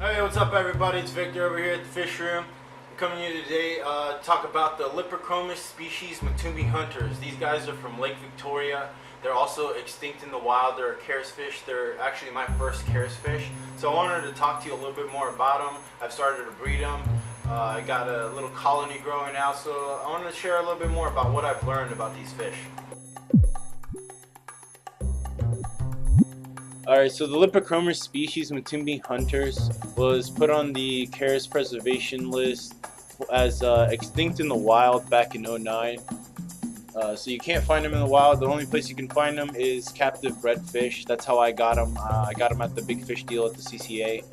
Hey, what's up everybody? It's Victor over here at the fish room. I'm coming here today to talk about the Lipochromis species Matumbi Hunters. These guys are from Lake Victoria. They're also extinct in the wild. They're a C.A.R.E.S fish. They're actually my first C.A.R.E.S fish. So I wanted to talk to you a little bit more about them. I've started to breed them. I got a little colony growing out, so I wanted to share a little bit more about what I've learned about these fish. Alright, so the Lipochromis species Matumbi Hunters was put on the C.A.R.E.S preservation list as extinct in the wild back in '09. So you can't find them in the wild. The only place you can find them is captive bred fish. That's how I got them. I got them at the big fish deal at the CCA.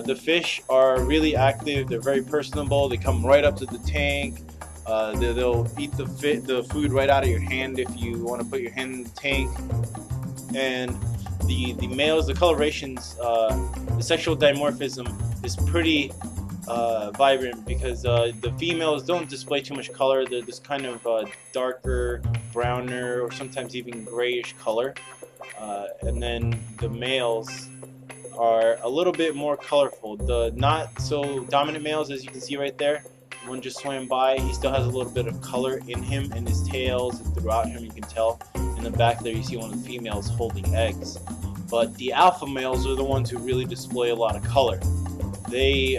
The fish are really active. They're very personable. They come right up to the tank. They'll eat the food right out of your hand if you want to put your hand in the tank. And the males, the colorations, the sexual dimorphism is pretty vibrant because the females don't display too much color. They're this kind of darker, browner, or sometimes even grayish color. And then the males are a little bit more colorful. The not so dominant males, as you can see right there, one just swam by, he still has a little bit of color in him, in his tails, and throughout him you can tell. In the back there you see one of the females holding eggs. But the alpha males are the ones who really display a lot of color. They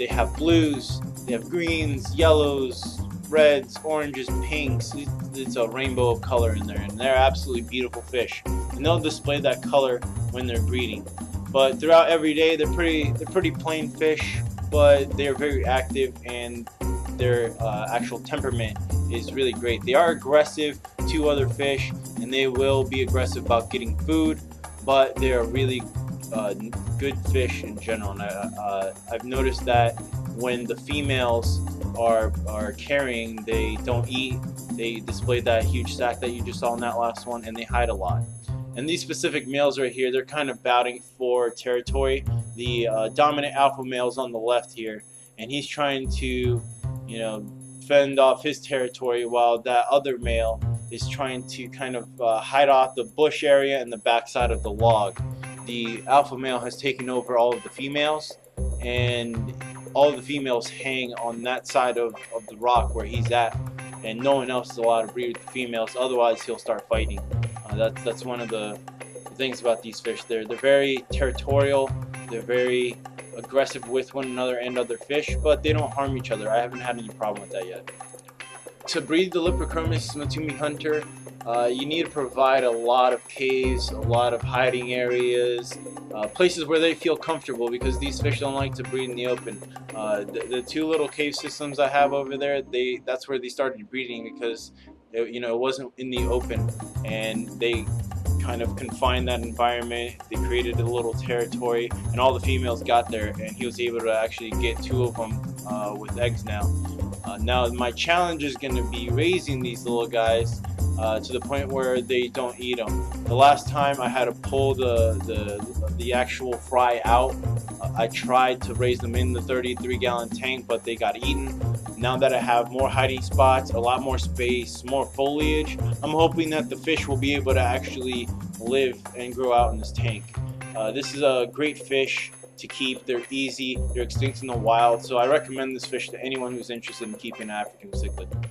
have blues, they have greens, yellows, reds, oranges, pinks. It's a rainbow of color in there, and they're absolutely beautiful fish. And they'll display that color when they're breeding. But throughout every day, they're pretty plain fish, but they're very active, and their actual temperament is really great. They are aggressive to other fish, and they will be aggressive about getting food, but they are really good fish in general. And I've noticed that when the females are carrying, they don't eat. They display that huge sack that you just saw in that last one, and they hide a lot. And these specific males right here, they're kind of battling for territory. The dominant alpha male's on the left here, and he's trying to, fend off his territory, while that other male is trying to kind of hide off the bush area and the backside of the log. The alpha male has taken over all of the females, and all of the females hang on that side of the rock where he's at, and no one else is allowed to breed with the females, otherwise he'll start fighting. That's one of the things about these fish. They're very territorial, they're very aggressive with one another and other fish, but they don't harm each other. I haven't had any problem with that yet. To breed the Lipochromis Matumbi Hunter, you need to provide a lot of caves, a lot of hiding areas, places where they feel comfortable, because these fish don't like to breed in the open. The two little cave systems I have over there, that's where they started breeding, because it wasn't in the open, and they kind of confined that environment. They created a little territory, and all the females got there, and he was able to actually get 2 of them with eggs now. Now my challenge is going to be raising these little guys to the point where they don't eat them. The last time I had to pull the actual fry out, I tried to raise them in the 33-gallon tank, but they got eaten. Now that I have more hiding spots, a lot more space, more foliage, I'm hoping that the fish will be able to actually live and grow out in this tank. This is a great fish to keep. They're easy, they're extinct in the wild, so I recommend this fish to anyone who's interested in keeping an African cichlid.